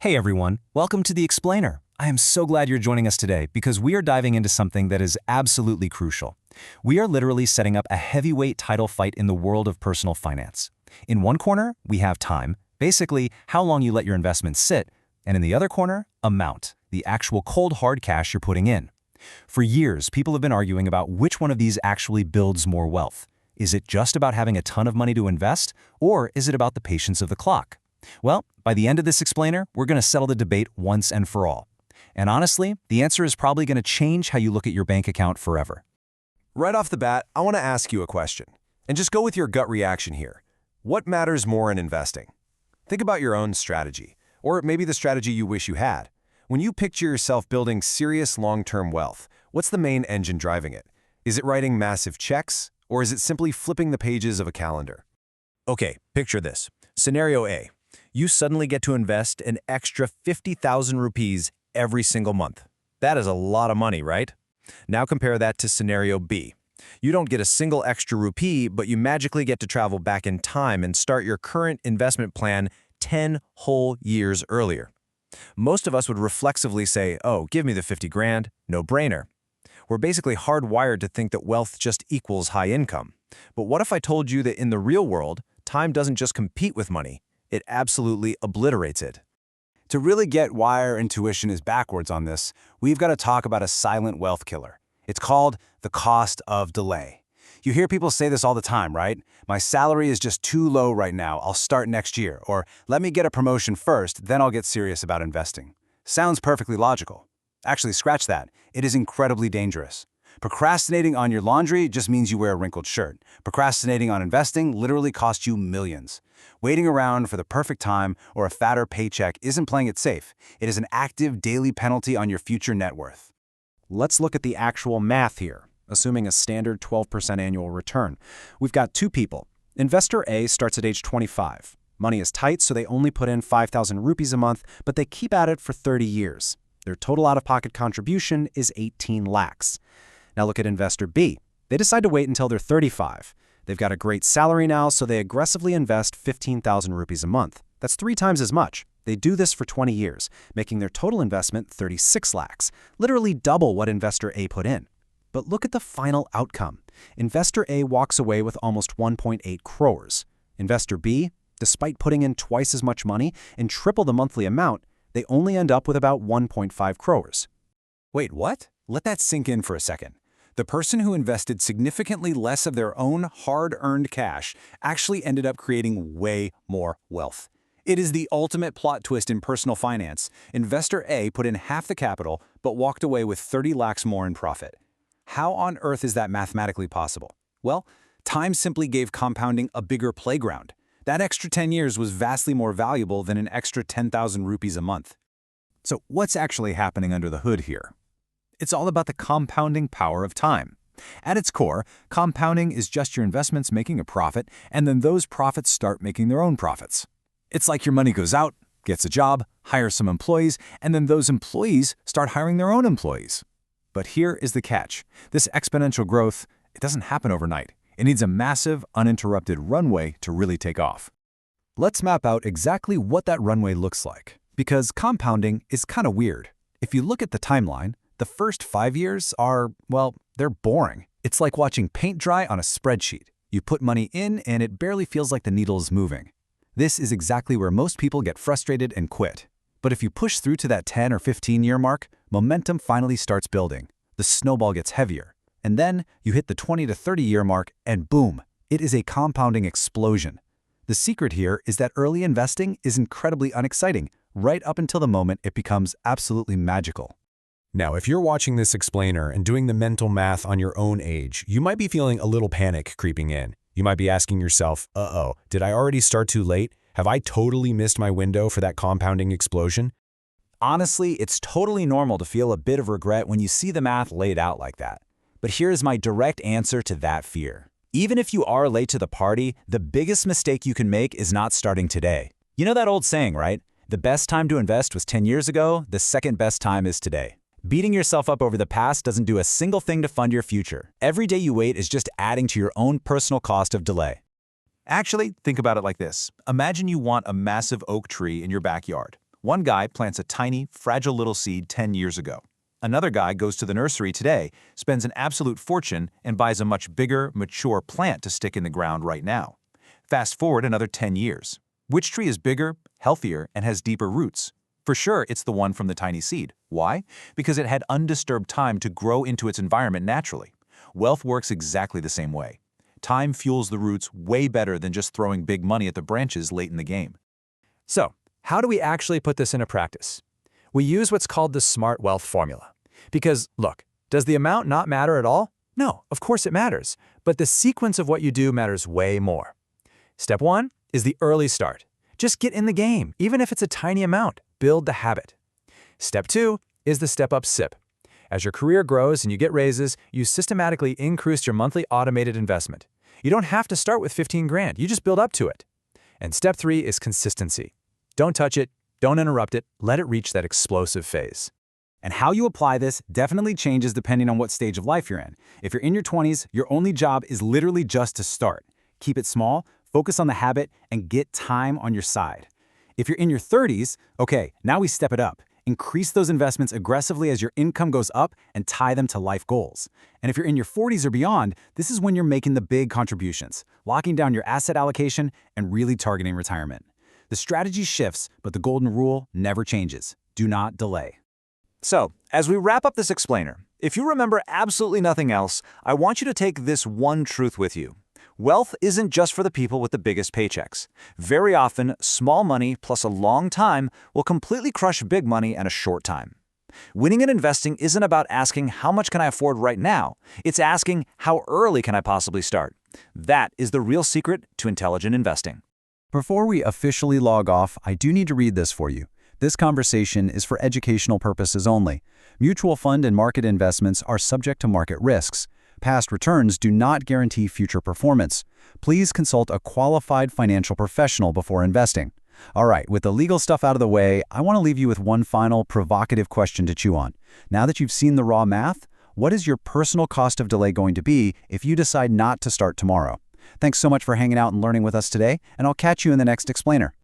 Hey everyone, welcome to The Explainer. I am so glad you're joining us today because we are diving into something that is absolutely crucial. We are literally setting up a heavyweight title fight in the world of personal finance. In one corner, we have time, basically how long you let your investments sit, and in the other corner, amount, the actual cold hard cash you're putting in. For years, people have been arguing about which one of these actually builds more wealth. Is it just about having a ton of money to invest, or is it about the patience of the clock? Well, by the end of this explainer, we're going to settle the debate once and for all. And honestly, the answer is probably going to change how you look at your bank account forever. Right off the bat, I want to ask you a question. And just go with your gut reaction here. What matters more in investing? Think about your own strategy, or maybe the strategy you wish you had. When you picture yourself building serious long-term wealth, what's the main engine driving it? Is it writing massive checks, or is it simply flipping the pages of a calendar? Okay, picture this. Scenario A. You suddenly get to invest an extra 50,000 rupees every single month. That is a lot of money, right? Now compare that to scenario B. You don't get a single extra rupee, but you magically get to travel back in time and start your current investment plan 10 whole years earlier. Most of us would reflexively say, oh, give me the 50 grand, no brainer. We're basically hardwired to think that wealth just equals high income. But what if I told you that in the real world, time doesn't just compete with money, it absolutely obliterates it? To really get why our intuition is backwards on this, we've got to talk about a silent wealth killer. It's called the cost of delay. You hear people say this all the time, right? My salary is just too low right now, I'll start next year. Or let me get a promotion first, then I'll get serious about investing. Sounds perfectly logical. Actually, scratch that. It is incredibly dangerous. Procrastinating on your laundry just means you wear a wrinkled shirt. Procrastinating on investing literally costs you millions. Waiting around for the perfect time or a fatter paycheck isn't playing it safe. It is an active daily penalty on your future net worth. Let's look at the actual math here, assuming a standard 12% annual return. We've got two people. Investor A starts at age 25. Money is tight, so they only put in 5,000 rupees a month, but they keep at it for 30 years. Their total out-of-pocket contribution is 18 lakhs. Now look at investor B. They decide to wait until they're 35. They've got a great salary now, so they aggressively invest 15,000 rupees a month. That's 3 times as much. They do this for 20 years, making their total investment 36 lakhs, literally double what investor A put in. But look at the final outcome. Investor A walks away with almost 1.8 crores. Investor B, despite putting in twice as much money and triple the monthly amount, they only end up with about 1.5 crores. Wait, what? Let that sink in for a second. The person who invested significantly less of their own hard-earned cash actually ended up creating way more wealth. It is the ultimate plot twist in personal finance. Investor A put in half the capital, but walked away with 30 lakhs more in profit. How on earth is that mathematically possible? Well, time simply gave compounding a bigger playground. That extra 10 years was vastly more valuable than an extra 10,000 rupees a month. So what's actually happening under the hood here? It's all about the compounding power of time. At its core, compounding is just your investments making a profit, and then those profits start making their own profits. It's like your money goes out, gets a job, hires some employees, and then those employees start hiring their own employees. But here is the catch. This exponential growth, it doesn't happen overnight. It needs a massive, uninterrupted runway to really take off. Let's map out exactly what that runway looks like, because compounding is kind of weird. If you look at the timeline, the first 5 years are, well, they're boring. It's like watching paint dry on a spreadsheet. You put money in and it barely feels like the needle is moving. This is exactly where most people get frustrated and quit. But if you push through to that 10 or 15-year mark, momentum finally starts building. The snowball gets heavier. And then you hit the 20 to 30-year mark and boom, it is a compounding explosion. The secret here is that early investing is incredibly unexciting, right up until the moment it becomes absolutely magical. Now, if you're watching this explainer and doing the mental math on your own age, you might be feeling a little panic creeping in. You might be asking yourself, uh-oh, did I already start too late? Have I totally missed my window for that compounding explosion? Honestly, it's totally normal to feel a bit of regret when you see the math laid out like that. But here's my direct answer to that fear. Even if you are late to the party, the biggest mistake you can make is not starting today. You know that old saying, right? The best time to invest was 10 years ago, the second best time is today. Beating yourself up over the past doesn't do a single thing to fund your future. Every day you wait is just adding to your own personal cost of delay. Actually, think about it like this. Imagine you want a massive oak tree in your backyard. One guy plants a tiny, fragile little seed 10 years ago. Another guy goes to the nursery today, spends an absolute fortune, and buys a much bigger, mature plant to stick in the ground right now. Fast forward another 10 years. Which tree is bigger, healthier, and has deeper roots? For sure, it's the one from the tiny seed. Why? Because it had undisturbed time to grow into its environment naturally. Wealth works exactly the same way. Time fuels the roots way better than just throwing big money at the branches late in the game. So, how do we actually put this into practice? We use what's called the smart wealth formula. Because, look, does the amount not matter at all? No, of course it matters. But the sequence of what you do matters way more. Step 1 is the early start. Just get in the game, even if it's a tiny amount. Build the habit. Step 2 is the step-up SIP. As your career grows and you get raises, you systematically increase your monthly automated investment. You don't have to start with 15 grand, you just build up to it. And step 3 is consistency. Don't touch it, don't interrupt it, let it reach that explosive phase. And how you apply this definitely changes depending on what stage of life you're in. If you're in your 20s, your only job is literally just to start. Keep it small, focus on the habit, and get time on your side. If you're in your 30s, okay, now we step it up. Increase those investments aggressively as your income goes up and tie them to life goals. And if you're in your 40s or beyond, this is when you're making the big contributions, locking down your asset allocation, and really targeting retirement. The strategy shifts, but the golden rule never changes. Do not delay. So, as we wrap up this explainer, if you remember absolutely nothing else, I want you to take this one truth with you. Wealth isn't just for the people with the biggest paychecks. Very often, small money plus a long time will completely crush big money in a short time. Winning in investing isn't about asking how much can I afford right now, it's asking how early can I possibly start. That is the real secret to intelligent investing. Before we officially log off, I do need to read this for you. This conversation is for educational purposes only. Mutual fund and market investments are subject to market risks. Past returns do not guarantee future performance. Please consult a qualified financial professional before investing. All right, with the legal stuff out of the way, I want to leave you with one final provocative question to chew on. Now that you've seen the raw math, what is your personal cost of delay going to be if you decide not to start tomorrow? Thanks so much for hanging out and learning with us today, and I'll catch you in the next explainer.